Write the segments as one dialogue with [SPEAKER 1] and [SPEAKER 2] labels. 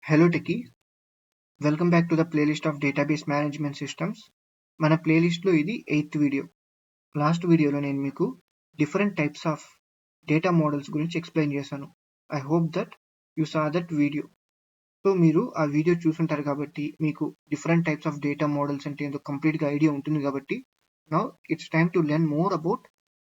[SPEAKER 1] Hello Techie, welcome back to the playlist of database management systems. మన ప్లేలిస్ట్లో ఇది 8th video. Last వీడియోలో నేను మీకు different types of data models గురించి ఎక్స్ప్లెయిన్ చేశాను. I hope that you saw that video. So మీరు ఆ వీడియో చూసుంటారు కాబట్టి మీకు different types of data models అంటే ఏంటో కంప్లీట్గా ఐడియా ఉంటుంది కాబట్టి now it's time to learn more about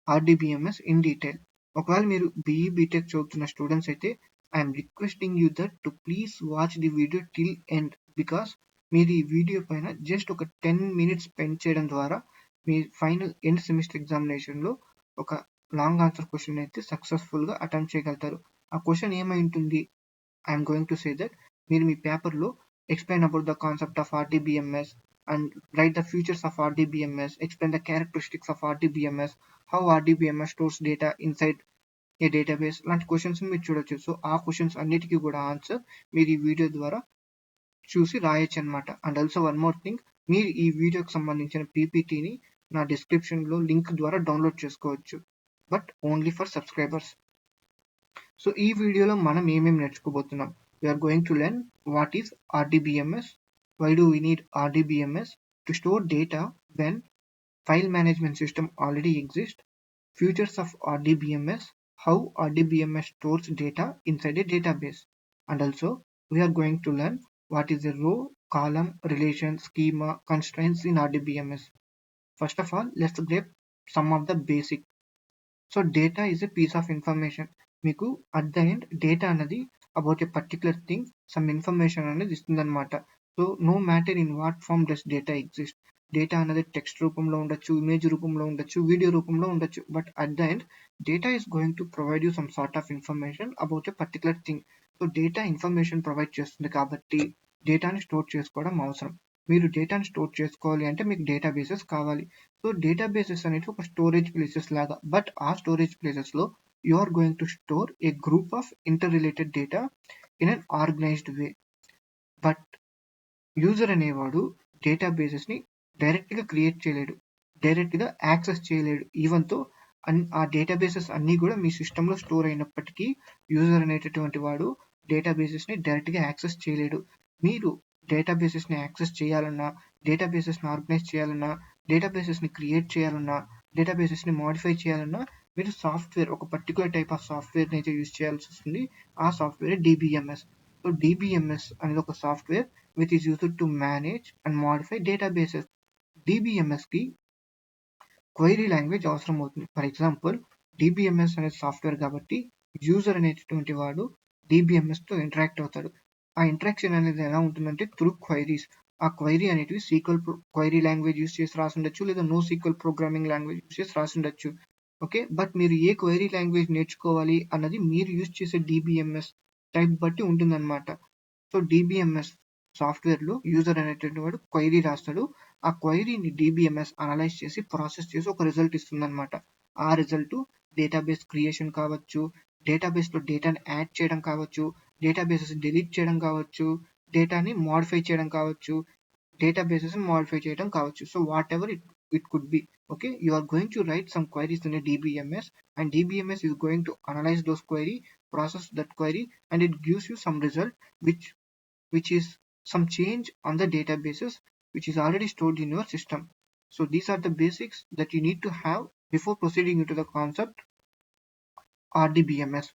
[SPEAKER 1] RDBMS in detail. ఒకవేళ మీరు BE బీటెక్ చదువుతున్న స్టూడెంట్స్ అయితే I'm requesting you that to please watch the video till end because మీరు ఈ వీడియో పైన జస్ట్ ఒక 10 minutes స్పెండ్ చేయడం ద్వారా మీ ఫైనల్ ఎండ్ సెమిస్టర్ ఎగ్జామినేషన్లో ఒక లాంగ్ ఆన్సర్ క్వశ్చన్ అయితే సక్సెస్ఫుల్గా అటెంప్ట్ చేయగలుగుతారు. ఆ క్వశ్చన్ ఏమై ఉంటుంది? I'm going to say that మీరు మీ పేపర్లో explain about the concept of RDBMS and write the features of RDBMS, explain the characteristics of RDBMS, how RDBMS stores data inside A database లాంటి questions మీరు చూడొచ్చు. So ఆ questions అన్నిటికీ కూడా answer మీరు ఈ వీడియో ద్వారా చూసి రాయొచ్చు అనమాట. And also one more thing, మీరు ఈ వీడియోకి సంబంధించిన పీపీటీని నా డిస్క్రిప్షన్లో లింక్ ద్వారా డౌన్లోడ్ చేసుకోవచ్చు, but only for subscribers. So ఈ వీడియోలో మనం ఏమేమి నేర్చుకోబోతున్నాం? We're going to learn what is RDBMS, why do we need RDBMS to store data when file management system already exists, features of RDBMS, how RDBMS stores data inside a database, and also we are going to learn what is a row, column, relation, schema, constraints in RDBMS. First of all, let's grab some of the basic. So data is a piece of information. మీకు at the end data అన్నది about a particular thing, some information అనేది ఇస్తుంది అనమాట. So no matter in what form does data exist. Data అనేది text రూపంలో ఉండొచ్చు, image రూపంలో ఉండొచ్చు, వీడియో రూపంలో ఉండొచ్చు, but at the end data is going to provide you some sort of information about a particular thing. So data information provide చేస్తుంది కాబట్టి డేటాని స్టోర్ చేసుకోవడం అవసరం. మీరు డేటాని స్టోర్ చేసుకోవాలి అంటే మీకు డేటాబేసెస్ కావాలి. సో డేటాబేసెస్ అనేవి ఒక స్టోరేజ్ ప్లేసెస్ లాగా, బట్ ఆ స్టోరేజ్ ప్లేసెస్లో you are going to store a group of interrelated data in an organized way. But user అనేవాడు డేటాబేసెస్ని డైరెక్ట్గా క్రియేట్ చేయలేడు, డైరెక్ట్గా యాక్సెస్ చేయలేడు. ఈవెన్తో ఆ డేటాబేసెస్ అన్నీ కూడా మీ సిస్టంలో స్టోర్ అయినప్పటికీ యూజర్ అనేటటువంటి వాడు డేటాబేసెస్ని డైరెక్ట్గా యాక్సెస్ చేయలేడు. మీరు డేటాబేసెస్ని యాక్సెస్ చేయాలన్నా, డేటాబేసెస్ని ఆర్గనైజ్ చేయాలన్నా, డేటాబేసెస్ని క్రియేట్ చేయాలన్నా, డేటాబేసెస్ని మోడిఫై చేయాలన్నా మీరు సాఫ్ట్వేర్, ఒక పర్టికులర్ టైప్ ఆఫ్ సాఫ్ట్వేర్ని అయితే యూజ్ చేయాల్సి వస్తుంది. ఆ సాఫ్ట్వేర్ DBMS. సో DBMS అనేది ఒక software which is used to manage and modify databases. DBMS కి క్వైరీ లాంగ్వేజ్ అవసరం అవుతుంది. ఫర్ ఎగ్జాంపుల్ DBMS అనే సాఫ్ట్వేర్ కాబట్టి యూజర్ అనేటటువంటి వాడు DBMSతో ఇంటరాక్ట్ అవుతాడు. ఆ ఇంటరాక్షన్ అనేది ఎలా ఉంటుందంటే త్రూ క్వైరీస్. ఆ క్వైరీ అనేటివి SQL క్వైరీ లాంగ్వేజ్ యూస్ చేసి రాసి ఉండొచ్చు, లేదా NoSQL ప్రోగ్రామింగ్ లాంగ్వేజ్ యూస్ చేసి రాసి ఉండొచ్చు. ఓకే, బట్ మీరు ఏ క్వైరీ లాంగ్వేజ్ నేర్చుకోవాలి అన్నది మీరు యూజ్ చేసే DBMS టైప్ బట్టి ఉంటుందన్నమాట. సో DBMS సాఫ్ట్వేర్లో యూజర్ అనేటువంటి వాడు క్వైరీ రాస్తాడు. ఆ క్వైరీని DBMS అనలైజ్ చేసి ప్రాసెస్ చేసి ఒక రిజల్ట్ ఇస్తుందన్నమాట. ఆ రిజల్ట్ డేటాబేస్ క్రియేషన్ కావచ్చు, డేటాబేస్లో డేటాని యాడ్ చేయడం కావచ్చు, డేటాబేసెస్ డిలీట్ చేయడం కావచ్చు, డేటాని మోడిఫై చేయడం కావచ్చు, డేటాబేసెస్ మోడిఫై చేయడం కావచ్చు. So what ever it could be. Okay, you are going to write some queries in a DBMS, and DBMS is going to analyze those query, process that query, and it gives you some result which is some change on the databases which is already stored in your system. So these are the basics that you need to have before proceeding into the concept RDBMS.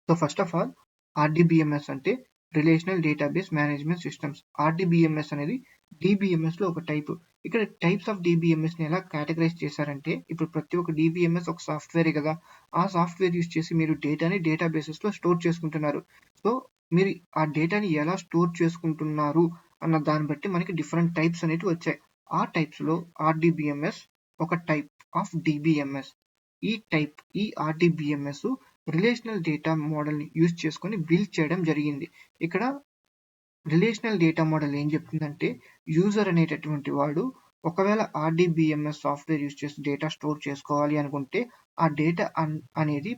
[SPEAKER 1] So first of all, RDBMS అంటే relational database management systems. RDBMS అనేది DBMSలో ఒక type. ఇక్కడ types of DBMSని ఎలా categorise చేశారంటే, ఇప్పుడు ప్రతి ఒక్క DBMS ఒక సాఫ్ట్వేరే కదా, ఆ సాఫ్ట్వేర్ యూస్ చేసి మీరు డేటాని డేటాబేసెస్లో స్టోర్ చేసుకుంటున్నారు. సో మీరు ఆ డేటాని ఎలా స్టోర్ చేసుకుంటున్నారు అన్న దాన్ని బట్టి మనకి డిఫరెంట్ టైప్స్ అనేవి వచ్చాయి. ఆ టైప్స్లో RDBMS ఒక టైప్ ఆఫ్ DBMS. ఈ RDBMS రిలేషనల్ డేటా మోడల్ని యూజ్ చేసుకొని బిల్డ్ చేయడం జరిగింది. ఇక్కడ రిలేషనల్ డేటా మోడల్ ఏం చెప్తుందంటే, యూజర్ అనేటటువంటి వాడు ఒకవేళ RDBMS సాఫ్ట్వేర్ యూజ్ చేసి డేటా స్టోర్ చేసుకోవాలి అనుకుంటే ఆ డేటా అనేది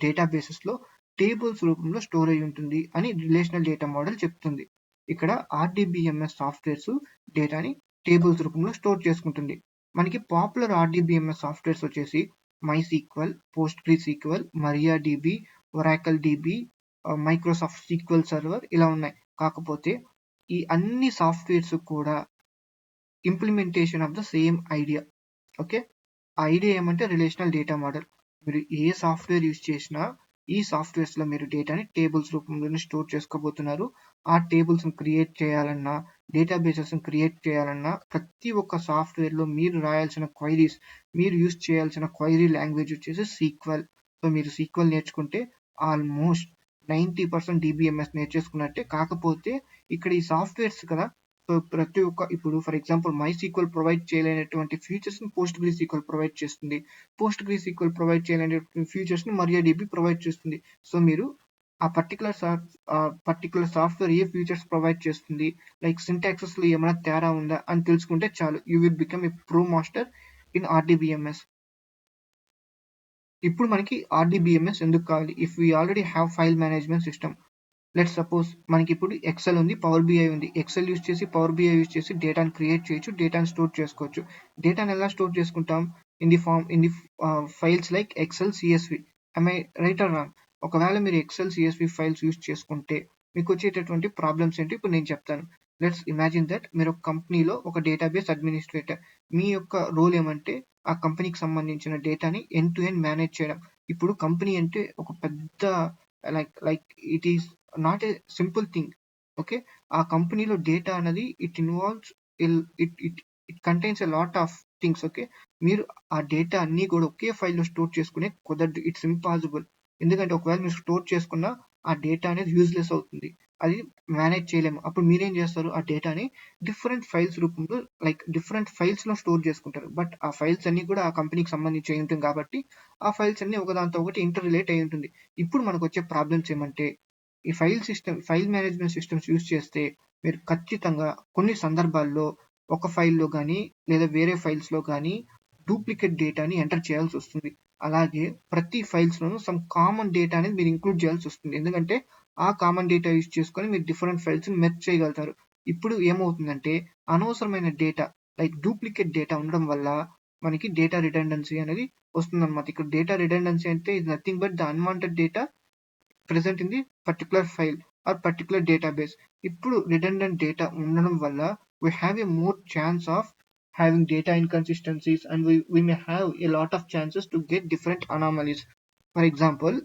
[SPEAKER 1] డేటాబేసెస్లో టేబుల్స్ రూపంలో స్టోర్ అయి ఉంటుంది అని రిలేషనల్ డేటా మోడల్ చెప్తుంది. ఇక్కడ RDBMS సాఫ్ట్వేర్స్ డేటాని టేబుల్స్ రూపంలో స్టోర్ చేసుకుంటుంది. మనకి పాపులర్ RDBMS సాఫ్ట్వేర్స్ వచ్చేసి MySQL, PostgreSQL, MariaDB, Oracle DB, Microsoft SQL server ఇలా ఉన్నాయి. కాకపోతే ఈ అన్ని సాఫ్ట్వేర్స్ కూడా implementation of the same idea. Okay, ఆ ఐడియా ఏమంటే రిలేషనల్ డేటా మోడల్. మీరు ఏ సాఫ్ట్వేర్ యూజ్ చేసినా ఈ సాఫ్ట్వేర్స్ లో మీరు డేటాని టేబుల్స్ రూపంలోనే స్టోర్ చేసుకోబోతున్నారు. ఆ టేబుల్స్ క్రియేట్ చేయాలన్నా, డేటాబేసెస్ క్రియేట్ చేయాలన్నా ప్రతి ఒక్క సాఫ్ట్వేర్ లో మీరు రాయాల్సిన క్వైరీస్, మీరు యూజ్ చేయాల్సిన క్వైరీ లాంగ్వేజ్ వచ్చేసి సీక్వెల్. సో మీరు సీక్వెల్ నేర్చుకుంటే ఆల్మోస్ట్ 90% DBMS నేర్చేసుకున్నట్టే. కాకపోతే ఇక్కడ ఈ సాఫ్ట్వేర్స్ కదా, సో ప్రతి ఒక్క ఇప్పుడు ఫర్ ఎగ్జాంపుల్ MySQL ప్రొవైడ్ చేయలేనటువంటి ఫీచర్స్ ని PostgreSQL ప్రొవైడ్ చేస్తుంది. PostgreSQL ప్రొవైడ్ చేయలేనటువంటి ఫీచర్స్ ని MariaDB ప్రొవైడ్ చేస్తుంది. సో మీరు ఆ పర్టికులర్ సాఫ్ట్వేర్ ఏ ఫీచర్స్ ప్రొవైడ్ చేస్తుంది, లైక్ సింటాక్సెస్ లో ఏమైనా తేడా ఉందా అని తెలుసుకుంటే చాలు, you will become a pro master in RDBMS. ఇప్పుడు మనకి RDBMS ఎందుకు కావాలి? If we already have file management system. Let's suppose మనకి ఇప్పుడు ఎక్సెల్ ఉంది, పవర్ బిఐ ఉంది. ఎక్సెల్ యూస్ చేసి, పవర్ బిఐ యూస్ చేసి డేటాను క్రియేట్ చేయొచ్చు, డేటాను స్టోర్ చేసుకోవచ్చు. డేటాను ఎలా స్టోర్ చేసుకుంటాం? In the files like Excel CSV. I right or wrong? ఒకవేళ మీరు ఎక్సెల్ CSV ఫైల్స్ యూస్ చేసుకుంటే మీకు వచ్చేటటువంటి ప్రాబ్లమ్స్ ఏంటి ఇప్పుడు నేను చెప్తాను. లెట్స్ ఇమాజిన్ దట్ మీరు ఒక కంపెనీలో ఒక డేటాబేస్ అడ్మినిస్ట్రేటర్. మీ యొక్క రోల్ ఏమంటే ఆ కంపెనీకి సంబంధించిన డేటాని ఎండ్ టు ఎండ్ మేనేజ్ చేయడం. ఇప్పుడు కంపెనీ అంటే ఒక పెద్ద like it is not a simple thing. Okay, ఆ కంపెనీలో డేటా అనేది it involves it contains a lot of things. Okay, మీరు ఆ డేటా అన్ని కూడా ఒకే ఫైల్లో స్టోర్ చేసుకునే కుదరదు, ఇట్స్ ఇంపాసిబుల్. ఎందుకంటే ఒకవేళ మీరు స్టోర్ చేసుకున్న ఆ డేటా అనేది యూజ్లెస్ అవుతుంది, అది మేనేజ్ చేయలేము. అప్పుడు మీరేం చేస్తారు? ఆ డేటాని డిఫరెంట్ ఫైల్స్ రూపంలో లైక్ డిఫరెంట్ ఫైల్స్ లో స్టోర్ చేసుకుంటారు. బట్ ఆ ఫైల్స్ అన్ని కూడా ఆ కంపెనీకి సంబంధించి అయి ఉంటుంది కాబట్టి ఆ ఫైల్స్ అన్ని ఒకదాంతో ఒకటి ఇంటర్ రిలేట్ అయి ఉంటుంది. ఇప్పుడు మనకు వచ్చే ప్రాబ్లమ్స్ ఏమంటే ఈ ఫైల్ మేనేజ్మెంట్ సిస్టమ్స్ యూజ్ చేస్తే మీరు ఖచ్చితంగా కొన్ని సందర్భాల్లో ఒక ఫైల్లో కానీ లేదా వేరే ఫైల్స్లో కానీ డూప్లికేట్ డేటాని ఎంటర్ చేయాల్సి వస్తుంది. అలాగే ప్రతి ఫైల్స్లోనూ సమ్ కామన్ డేటా అనేది మీరు ఇంక్లూడ్ చేయాల్సి వస్తుంది. ఎందుకంటే ఆ కామన్ డేటా యూజ్ చేసుకొని మీరు డిఫరెంట్ ఫైల్స్ మెర్జ్ చేయగలుగుతారు. ఇప్పుడు ఏమవుతుందంటే అనవసరమైన డేటా లైక్ డూప్లికేట్ డేటా ఉండడం వల్ల మనకి డేటా రిడెండెన్సీ అనేది వస్తుందన్నమాట. ఇక్కడ డేటా రిడెండెన్సీ అంటే ఇది nothing but the unwanted data present in the particular file or particular database. ఇప్పుడు redundant data ఉండడం వల్ల we have a more chance of having data inconsistencies and we may have a lot of chances to get different anomalies. For example,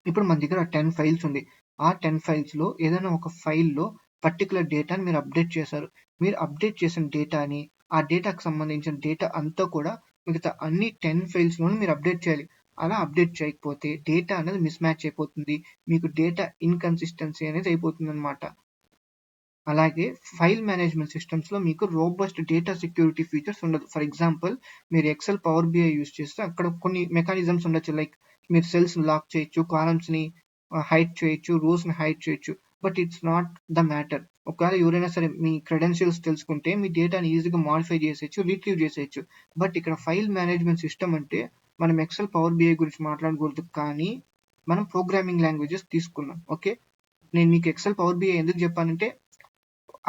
[SPEAKER 1] ఇప్పుడు మన దగ్గర 10 files ఉంది. ఆ 10 files లో ఏదైనా ఒక ఫైల్లో పర్టికులర్ డేటాని మీరు అప్డేట్ చేశారు. మీరు అప్డేట్ చేసిన డేటాని ఆ డేటాకు సంబంధించిన డేటా అంతా కూడా మిగతా అన్ని 10 ఫైల్స్ లోనూ మీరు అప్డేట్ చేయాలి. అలా అప్డేట్ చేయకపోతే డేటా అనేది మిస్ మ్యాచ్ అయిపోతుంది, మీకు డేటా ఇన్కన్సిస్టెన్సీ అనేది అయిపోతుంది అనమాట. అలాగే ఫైల్ మేనేజ్మెంట్ సిస్టమ్స్ లో మీకు రోబస్ట్ డేటా సెక్యూరిటీ ఫీచర్స్ ఉండదు. ఫర్ ఎగ్జాంపుల్ మీరు ఎక్సెల్ పవర్ బిఐ యూస్ చేస్తే అక్కడ కొన్ని మెకానిజమ్స్ ఉండొచ్చు, లైక్ మీరు సెల్స్ లాక్ చేయొచ్చు, కాలమ్స్ ని హైడ్ చేయొచ్చు, రోస్ ని హైడ్ చేయొచ్చు. But it's not the matter. ఒకవేళ ఎవరైనా సరే మీ క్రెడెన్షియల్స్ తెలుసుకుంటే మీ డేటాని ఈజీగా మాడిఫై చేసేయచ్చు, రిట్రీవ్ చేసేయచ్చు. బట్ ఇక్కడ ఫైల్ మేనేజ్మెంట్ సిస్టమ్ అంటే మనం ఎక్సెల్ పవర్ బిఐ గురించి మాట్లాడకూడదు, కానీ మనం ప్రోగ్రామింగ్ లాంగ్వేజెస్ తీసుకున్నాం. ఓకే, నేను మీకు ఎక్సెల్ పవర్ బిఐ ఎందుకు చెప్పానంటే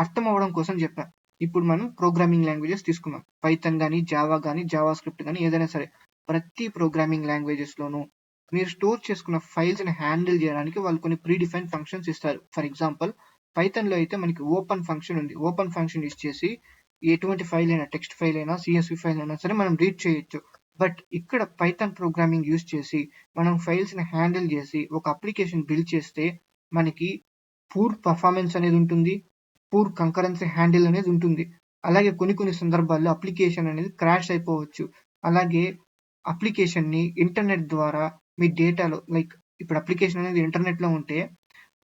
[SPEAKER 1] అర్థం అవ్వడం కోసం చెప్పా. ఇప్పుడు మనం ప్రోగ్రామింగ్ లాంగ్వేజెస్ తీసుకున్నాం, పైథాన్ కానీ, జావా కానీ, జావా స్క్రిప్ట్ కానీ, ఏదైనా సరే ప్రతి ప్రోగ్రామింగ్ లాంగ్వేజెస్ లోనూ మీరు స్టోర్ చేసుకున్న ఫైల్స్ ని హ్యాండిల్ చేయడానికి వాళ్ళు కొన్ని ప్రీ డిఫైన్ ఫంక్షన్స్ ఇస్తారు. ఫర్ ఎగ్జాంపుల్ పైథాన్ లో అయితే మనకి ఓపెన్ ఫంక్షన్ ఉంది. ఓపెన్ ఫంక్షన్ యూస్ చేసి ఎటువంటి ఫైల్ అయినా, టెక్స్ట్ ఫైల్ అయినా, CSV ఫైల్ అయినా సరే మనం రీడ్ చేయొచ్చు. బట్ ఇక్కడ పైథాన్ ప్రోగ్రామింగ్ యూస్ చేసి మనం ఫైల్స్ ని హ్యాండిల్ చేసి ఒక అప్లికేషన్ బిల్డ్ చేస్తే మనకి పూర్ పర్ఫార్మెన్స్ అనేది ఉంటుంది, పూర్ కంకరెన్సీ హ్యాండిల్ అనేది ఉంటుంది. అలాగే కొన్ని సందర్భాల్లో అప్లికేషన్ అనేది క్రాష్ అయిపోవచ్చు. అలాగే అప్లికేషన్ ని ఇంటర్నెట్ ద్వారా మీ డేటాలో లైక్ ఇప్పుడు అప్లికేషన్ అనేది ఇంటర్నెట్ లో ఉంటే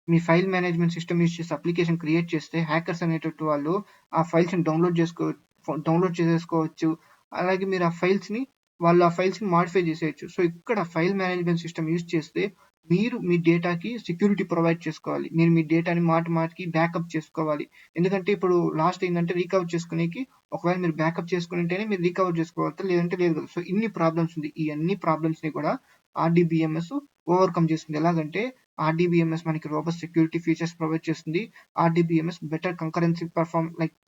[SPEAKER 1] మీ ఫైల్ మేనేజ్మెంట్ సిస్టమ్ యూస్ చేసి అప్లికేషన్ క్రియేట్ చేస్తే హ్యాకర్స్ అనేటట్టు వాళ్ళు ఆ ఫైల్స్ ని డౌన్లోడ్ చేసేసుకోవచ్చు. అలాగే మీరు ఆ ఫైల్స్ ని మాడిఫై చేసేయచ్చు. సో ఇక్కడ ఫైల్ మేనేజ్మెంట్ సిస్టమ్ యూస్ చేస్తే మీరు మీ డేటాకి సెక్యూరిటీ ప్రొవైడ్ చేసుకోవాలి. మీరు మీ డేటాని మాటికి బ్యాకప్ చేసుకోవాలి. ఎందుకంటే ఇప్పుడు లాస్ట్ ఏంటంటే రికవర్ చేసుకునేకి ఒకవేళ మీరు బ్యాకప్ చేసుకుని ఉంటేనే మీరు రికవర్ చేసుకోవాలి, లేదంటే లేదు కదా. సో ఇన్ని ప్రాబ్లమ్స్ ఉంది. ఈ అన్ని ప్రాబ్లమ్స్ ని కూడా RDBMS ఓవర్కమ్ చేస్తుంది. ఎలాగంటే RDBMS మనకి రోబస్ట్ సెక్యూరిటీ ఫీచర్స్ ప్రొవైడ్ చేస్తుంది. RDBMS బెటర్ కంకరెన్సీ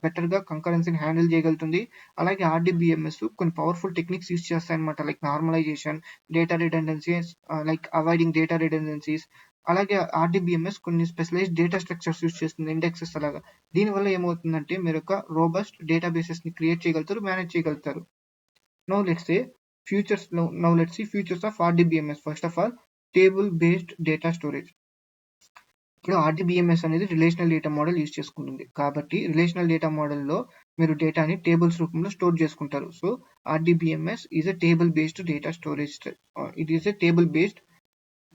[SPEAKER 1] బెటర్ గా కంకరెన్సీని హ్యాండిల్ చేయగలుగుతుంది. అలాగే RDBMS కొన్ని పవర్ఫుల్ టెక్నిక్స్ యూస్ చేస్తాయి అనమాట, like normalization, data redundancies, like avoiding data redundancies, అలాగే ఆర్డీబీఎంఎస్ కొన్ని స్పెషలైజ్డ్ డేటా స్ట్రక్చర్స్ యూజ్ చేస్తుంది, ఇండెక్సెస్ అలాగా. దీనివల్ల ఏమవుతుందంటే మీరు ఒక రోబస్ట్ డేటాబేసెస్ ని క్రియేట్ చేయగలుగుతారు, మేనేజ్ చేయగలుగుతారు. Now let's see features of RDBMS. First of all, table based data storage. ఇప్పుడు ఆర్డీబీఎంఎస్ అనేది రిలేషనల్ డేటా మోడల్ యూజ్ చేసుకుంటుంది కాబట్టి రిలేషనల్ డేటా మోడల్లో మీరు డేటాని టేబుల్స్ రూపంలో స్టోర్ చేసుకుంటారు. So RDBMS is a table based data storage. It is a table based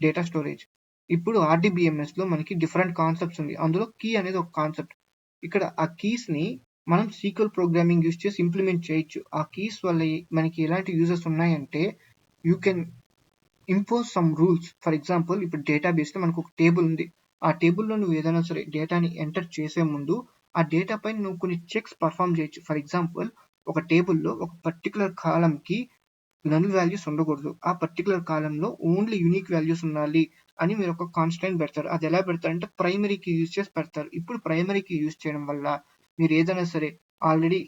[SPEAKER 1] data storage. ఇప్పుడు ఆర్డీబీఎంఎస్ లో మనకి డిఫరెంట్ కాన్సెప్ట్స్ ఉంది. అందులో కీ అనేది ఒక కాన్సెప్ట్. ఇక్కడ ఆ కీస్ ని మనం సీక్వెల్ ప్రోగ్రామింగ్ యూజ్ చేసి ఇంప్లిమెంట్ చేయొచ్చు. ఆ కీస్ వల్ల మనకి ఎలాంటి యూజెస్ ఉన్నాయంటే you can impose some rules. For example ఇప్పుడు డేటాబేస్ లో మనకు ఒక టేబుల్ ఉంది. ఆ టేబుల్లో నువ్వు ఏదైనా సరే డేటాని ఎంటర్ చేసే ముందు ఆ డేటా పైన నువ్వు కొన్ని చెక్స్ పర్ఫామ్ చేయొచ్చు. ఫర్ ఎగ్జాంపుల్ ఒక టేబుల్లో ఒక పర్టికులర్ కాలం కి నల్ వాల్యూస్ ఉండకూడదు. ఆ పర్టికులర్ కాలంలో ఓన్లీ యూనిక్ వాల్యూస్ ఉండాలి అని మీరు ఒక కాన్స్టెంట్ పెడతారు. అది ఎలా పెడతారంటే ప్రైమరీ కీ యూజ్ చేసి పెడతారు. ఇప్పుడు ప్రైమరీ కీ యూజ్ చేయడం వల్ల మీరు ఏదైనా సరే ఆల్రెడీ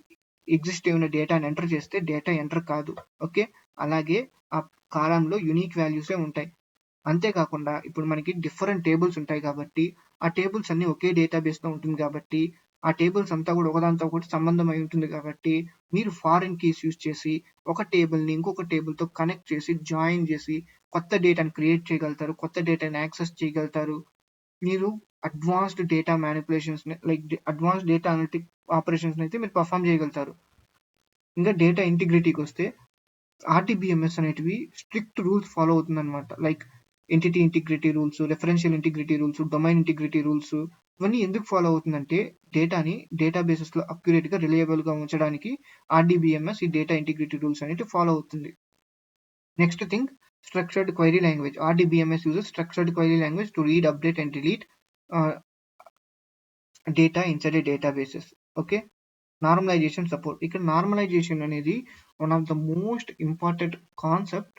[SPEAKER 1] ఎగ్జిస్ట్ అయిన డేటాని ఎంటర్ చేస్తే డేటా ఎంటర్ కాదు. ఓకే, అలాగే ఆ కాలంలో యూనిక్ వాల్యూసే ఉంటాయి. అంతేకాకుండా ఇప్పుడు మనకి డిఫరెంట్ టేబుల్స్ ఉంటాయి కాబట్టి ఆ టేబుల్స్ అన్ని ఒకే డేటాబేస్ లో ఉంటుంది కాబట్టి ఆ టేబుల్స్ అంతా కూడా ఒకదాంతో ఒకటి సంబంధం అయి ఉంటుంది కాబట్టి మీరు ఫారిన్ కీస్ యూజ్ చేసి ఒక టేబుల్ ని ఇంకొక టేబుల్ తో కనెక్ట్ చేసి జాయిన్ చేసి కొత్త డేటాను క్రియేట్ చేయగలుగుతారు, కొత్త డేటాని యాక్సెస్ చేయగలుగుతారు. మీరు advanced data manipulations like advanced data analytic operations అయితే మీరు పర్ఫామ్ చేయగలుగుతారు. ఇంకా డేటా ఇంటిగ్రిటీకి వస్తే ఆర్టీబీఎంఎస్ అనేటివి స్ట్రిక్ట్ రూల్స్ ఫాలో అవుతుంది అనమాట. Like entity integrity rules, referential integrity rules, domain integrity rules. ఇవన్నీ ఎందుకు ఫాలో అవుతుందంటే డేటాని డేటాబేసెస్ లో అక్యురేట్ గా రిలయబుల్ గా ఉంచడానికి ఆర్డీబీఎంఎస్ ఈ డేటా ఇంటిగ్రిటీ రూల్స్ అనేవి ఫాలో అవుతుంది. Next thing, structured query language. RDBMS uses structured query language to read, update and delete data inside a databases. Okay, normalisation support. ఇక్కడ నార్మలైజేషన్ అనేది one of the most important concept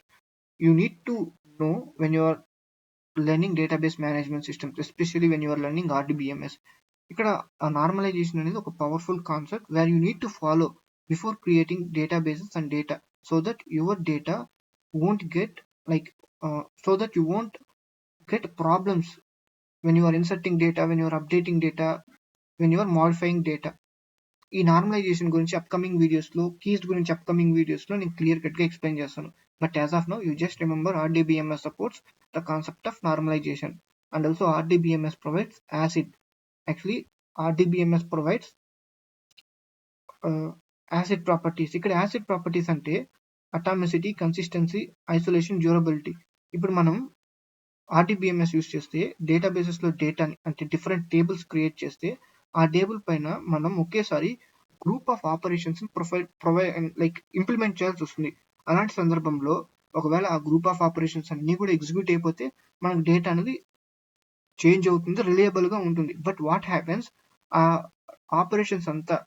[SPEAKER 1] you need to know when you are learning database management systems, especially when you are learning RDBMS. ఇక్కడ ఆ normalisation అనేది ఒక powerful concept where you need to follow before creating databases and data so that your data won't get like so that you won't get problems when you are inserting data, when you are updating data, when you are modifying data. ఈ normalisation గురించి upcoming videos లో, keys గురించి upcoming videos లో నేను clear cut గా explain చేస్తాను. But as of now you just remember RDBMS supports the concept of normalization and also RDBMS provides ACID. Actually RDBMS provides ACID properties. ఇక్కడ ACID properties అంటే atomicity, consistency, isolation, durability. ఇప్పుడు మనం RDBMS use చేస్తే databases లో డేటాని అంటే different tables create చేస్తే ఆ టేబుల్ పైన మనం ఒకేసారి group of operations like implement చేయాల్సి వస్తుంది. అలాంటి సందర్భంలో ఒకవేళ ఆ గ్రూప్ ఆఫ్ ఆపరేషన్స్ అన్ని కూడా ఎగ్జిక్యూట్ అయిపోతే మనకు డేటా అనేది చేంజ్ అవుతుంది, రిలయబుల్ గా ఉంటుంది. బట్ వాట్ హ్యాపెన్స్, ఆ ఆపరేషన్స్ అంతా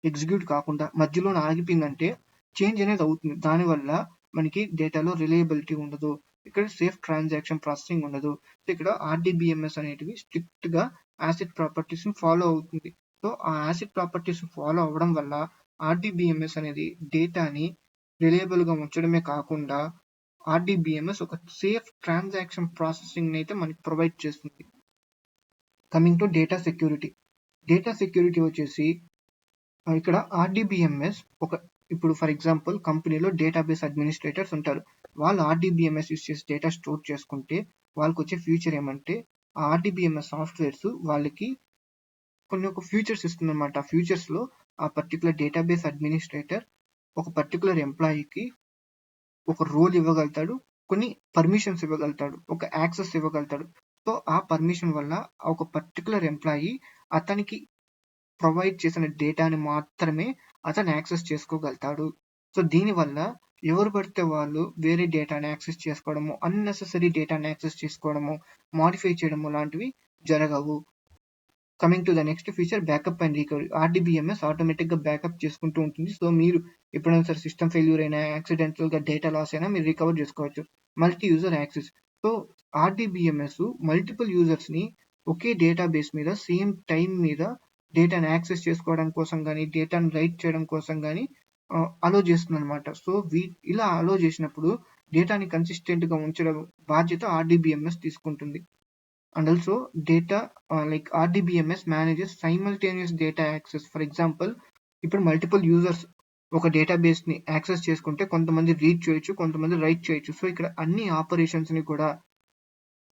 [SPEAKER 1] ఎగ్జిక్యూట్ కాకుండా మధ్యలో ఆగిపోయిందంటే చేంజ్ అనేది అవుతుంది. దానివల్ల మనకి డేటాలో రిలయబిలిటీ ఉండదు, ఇక్కడ సేఫ్ ట్రాన్సాక్షన్ ప్రాసెసింగ్ ఉండదు. సో ఇక్కడ ఆర్డీబీఎంఎస్ అనేటివి స్ట్రిక్ట్ గా యాసిడ్ ప్రాపర్టీస్ ని ఫాలో అవుతుంది. సో ఆ యాసిడ్ ప్రాపర్టీస్ ఫాలో అవ్వడం వల్ల ఆర్డీబీఎంఎస్ అనేది డేటాని రిలయబుల్ గా ఉంచడమే కాకుండా ఆర్డీబీఎంఎస్ ఒక సేఫ్ ట్రాన్సాక్షన్ ప్రాసెసింగ్ అయితే మనకి ప్రొవైడ్ చేస్తుంది. Coming to data security. Data security వచ్చేసి ఇక్కడ ఆర్డీబీఎంఎస్ ఇప్పుడు ఫర్ ఎగ్జాంపుల్ కంపెనీలో డేటాబేస్ అడ్మినిస్ట్రేటర్స్ ఉంటారు. వాళ్ళు ఆర్డీబీఎంఎస్ యూస్ చేసి డేటా స్టోర్ చేసుకుంటే వాళ్ళకి వచ్చే ఫ్యూచర్ ఏమంటే ఆర్డీబీఎంఎస్ సాఫ్ట్వేర్స్ వాళ్ళకి కొన్ని ఒక ఫ్యూచర్స్ ఇస్తుంది అనమాట. ఆ ఫ్యూచర్స్ లో ఆ పర్టికులర్ డేటాబేస్ అడ్మినిస్ట్రేటర్ ఒక పర్టికులర్ ఎంప్లాయీకి ఒక రోల్ ఇవ్వగలుగుతాడు, కొన్ని పర్మిషన్స్ ఇవ్వగలుగుతాడు, ఒక యాక్సెస్ ఇవ్వగలుగుతాడు. సో ఆ పర్మిషన్ వల్ల ఒక పర్టికులర్ ఎంప్లాయీ అతనికి ప్రొవైడ్ చేసిన డేటాని మాత్రమే అతను యాక్సెస్ చేసుకోగలుగుతాడు. సో దీనివల్ల ఎవరు పడితే వాళ్ళు వేరే డేటాని యాక్సెస్ చేసుకోవడము, అన్నెసెసరీ డేటాని యాక్సెస్ చేసుకోవడము, మాడిఫై చేయడము లాంటివి జరగవు. Coming to the next feature, backup and recovery. RDBMS automatic గా బ్యాకప్ చేసుకుంటూ ఉంటుంది. సో మీరు ఎప్పుడైనా సరే సిస్టమ్ ఫెయిల్యూర్ అయినా, యాక్సిడెంటల్ గా డేటా లాస్ అయినా మీరు రికవర్ చేసుకోవచ్చు. Multi user access. So RDBMS multiple users ని ఒకే డేటాబేస్ మీద సేమ్ టైం మీద డేటాను యాక్సెస్ చేసుకోవడం కోసం కానీ, డేటాను రైట్ చేయడం కోసం కానీ అలో చేస్తుంది అనమాట. సో ఇలా అలో చేసినప్పుడు డేటాని కన్సిస్టెంట్ గా ఉంచడం బాధ్యత ఆర్డీబీఎంఎస్ తీసుకుంటుంది. and also data like RDBMS manages simultaneous data access. For example, ఇప్పుడు మల్టిపుల్ యూజర్స్ ఒక డేటాబేస్ ని యాక్సెస్ చేసుకుంటే కొంతమంది రీడ్ చేయొచ్చు, కొంతమంది రైట్ చేయొచ్చు. సో ఇక్కడ అన్ని ఆపరేషన్స్ ని కూడా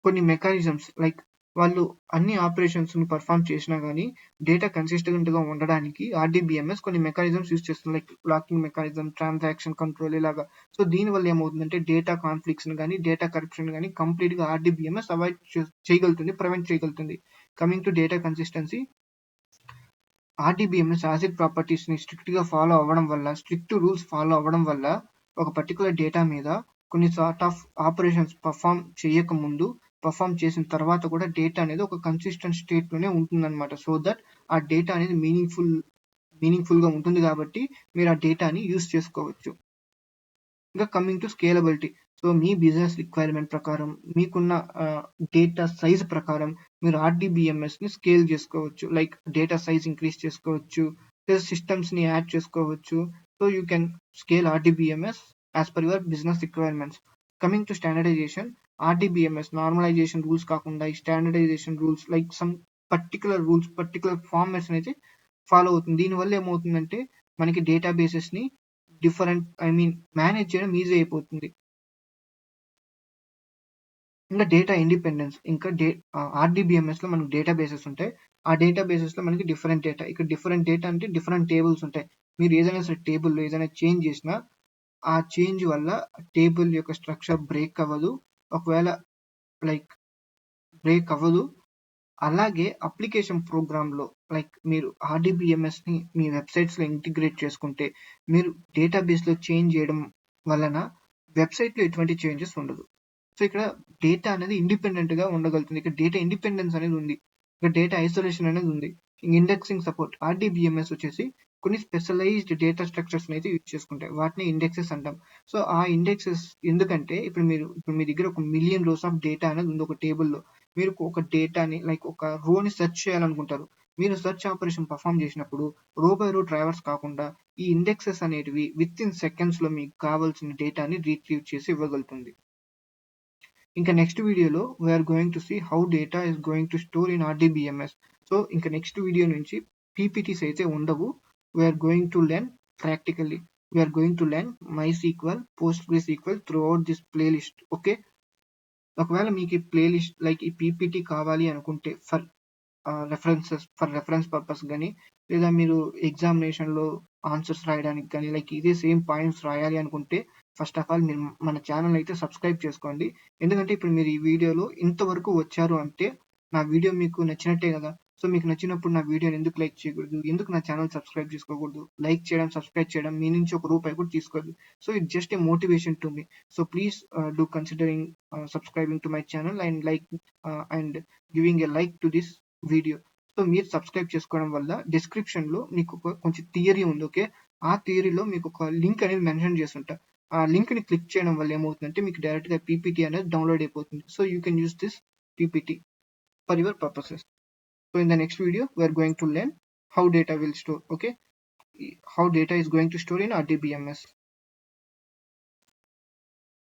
[SPEAKER 1] కొన్ని మెకానిజమ్స్ లైక్ వాళ్ళు అన్ని ఆపరేషన్స్ ని పర్ఫామ్ చేసినా గానీ డేటా కన్సిస్టెంట్ గా ఉండడానికి ఆర్డీబీఎంఎస్ కొన్ని మెకానిజమ్స్ యూస్ చేస్తుంది. Like locking mechanism, transaction control ఇలాగా. సో దీని వల్ల ఏమవుతుందంటే డేటా కాన్ఫ్లిక్ట్స్ కానీ డేటా కరప్షన్ కానీ కంప్లీట్ గా ఆర్డీబీఎంఎస్ అవాయిడ్ చేయగలుగుతుంది, ప్రివెంట్ చేయగలుగుతుంది. Coming to data consistency, RDBMS acid properties ని స్ట్రిక్ట్ రూల్స్ ఫాలో అవ్వడం వల్ల ఒక పర్టికులర్ డేటా మీద కొన్ని సార్ట్ ఆఫ్ ఆపరేషన్స్ పర్ఫామ్ చేసిన తర్వాత కూడా డేటా అనేది ఒక కన్సిస్టెంట్ స్టేట్ లోనే ఉంటుందన్నమాట. సో దట్ ఆ డేటా అనేది మీనింగ్ఫుల్ గా ఉంటుంది కాబట్టి మీరు ఆ డేటాని యూస్ చేసుకోవచ్చు. ఇంకా coming to scalability, so me business requirement ప్రకారం మీకున్న డేటా సైజ్ ప్రకారం మీరు ఆర్డీబీఎంఎస్ ని స్కేల్ చేసుకోవచ్చు. లైక్ డేటా సైజ్ ఇంక్రీజ్ చేసుకోవచ్చు, సిస్టమ్స్ ని యాడ్ చేసుకోవచ్చు. So you can scale RDBMS as per your business requirements. Coming to standardisation, RDBMS normalisation rules కాకుండా ఈ standardisation rules like some particular formats అయితే ఫాలో అవుతుంది. దీనివల్ల ఏమవుతుందంటే మనకి డేటాబేసెస్ ని మేనేజ్ చేయడం ఈజీ అయిపోతుంది. ఇంకా డేటా ఇండిపెండెన్స్, ఇంకా ఆర్డీబీఎంఎస్ లో మనకి డేటాబేసెస్ ఉంటాయి. ఆ డేటాబేసెస్ లో మనకి డిఫరెంట్ డేటా, ఇక్కడ డిఫరెంట్ డేటా అంటే డిఫరెంట్ టేబుల్స్ ఉంటాయి. మీరు ఏదైనా సరే టేబుల్లో ఏదైనా చేంజ్ చేసినా ఆ చేంజ్ వల్ల టేబుల్ యొక్క స్ట్రక్చర్ బ్రేక్ అవ్వదు. ఒకవేళ బ్రేక్ అవ్వదు. అలాగే అప్లికేషన్ ప్రోగ్రామ్లో లైక్ మీరు ఆర్డీబీఎంఎస్ ని మీ వెబ్సైట్స్ లో ఇంటిగ్రేట్ చేసుకుంటే మీరు డేటాబేస్ లో చేంజ్ చేయడం వలన వెబ్సైట్ లో ఎటువంటి చేంజెస్ ఉండదు. సో ఇక్కడ డేటా అనేది ఇండిపెండెంట్ గా ఉండగలుగుతుంది. ఇక్కడ డేటా ఇండిపెండెన్స్ అనేది ఉంది, ఇక్కడ డేటా ఐసోలేషన్ అనేది ఉంది. ఇండెక్సింగ్ సపోర్ట్, ఆర్డీబీఎంఎస్ వచ్చేసి కొన్ని స్పెషలైజ్డ్ డేటా స్ట్రక్చర్స్ అయితే యూజ్ చేసుకుంటాయి, వాటిని ఇండెక్సెస్ అంటాం. సో ఆ ఇండెక్సెస్ ఎందుకంటే ఇప్పుడు మీ దగ్గర 1,000,000 rows ఆఫ్ డేటా అనేది ఉంది ఒక టేబుల్లో. మీరు ఒక డేటాని లైక్ ఒక రోని సెర్చ్ చేయాలనుకుంటారు. మీరు సెర్చ్ ఆపరేషన్ పర్ఫామ్ చేసినప్పుడు రో బై రో ట్రావర్స్ కాకుండా ఈ ఇండెక్సెస్ అనేటివి విత్ ఇన్ సెకండ్స్ లో మీకు కావాల్సిన డేటాని రీట్రీవ్ చేసి ఇవ్వగలుగుతుంది. ఇంకా నెక్స్ట్ వీడియోలో we're going to see how data is going to store in RDBMS. So ఇంకా నెక్స్ట్ వీడియో నుంచి పీపీటీస్ అయితే ఉండవు. We're going to learn practically. We're going to learn MySQL, PostgreSQL throughout this playlist. Okay, ఒకవేళ మీకు ఈ playlist like ఈ PPT కావాలి అనుకుంటే ఫర్ రెఫరెన్స్ పర్పస్ కానీ లేదా మీరు ఎగ్జామినేషన్లో ఆన్సర్స్ రాయడానికి కానీ లైక్ ఇదే సేమ్ పాయింట్స్ రాయాలి అనుకుంటే ఫస్ట్ ఆఫ్ ఆల్ మీరు మన ఛానల్ అయితే సబ్స్క్రైబ్ చేసుకోండి. ఎందుకంటే ఇప్పుడు మీరు ఈ వీడియోలో ఇంతవరకు వచ్చారు అంటే నా వీడియో మీకు నచ్చినట్టే కదా. సో మీకు నచ్చినప్పుడు నా వీడియోని ఎందుకు లైక్ చేయకూడదు, ఎందుకు నా ఛానల్ సబ్స్క్రైబ్ చేసుకోకూడదు? లైక్ చేయడం, సబ్స్క్రైబ్ చేయడం మీ నుంచి ₹1 కూడా తీసుకోదు. So it just a motivation to me. So please do considering subscribing to my channel and giving a like to this video. So మీరు సబ్స్క్రైబ్ చేసుకోవడం వల్ల డిస్క్రిప్షన్ లో మీకు కొంచెం థియరీ ఉంది. ఓకే, ఆ థియరీలో మీకు ఒక లింక్ అనేది మెన్షన్ చేస్తుంటా. ఆ లింక్ ని క్లిక్ చేయడం వల్ల ఏమవుతుందంటే మీకు డైరెక్ట్ గా పీపీటీ అనేది డౌన్లోడ్ అయిపోతుంది. So you can use this PPT for your purposes. So in the next video we are going to learn how data will store. Okay, how data is going to store in RDBMS.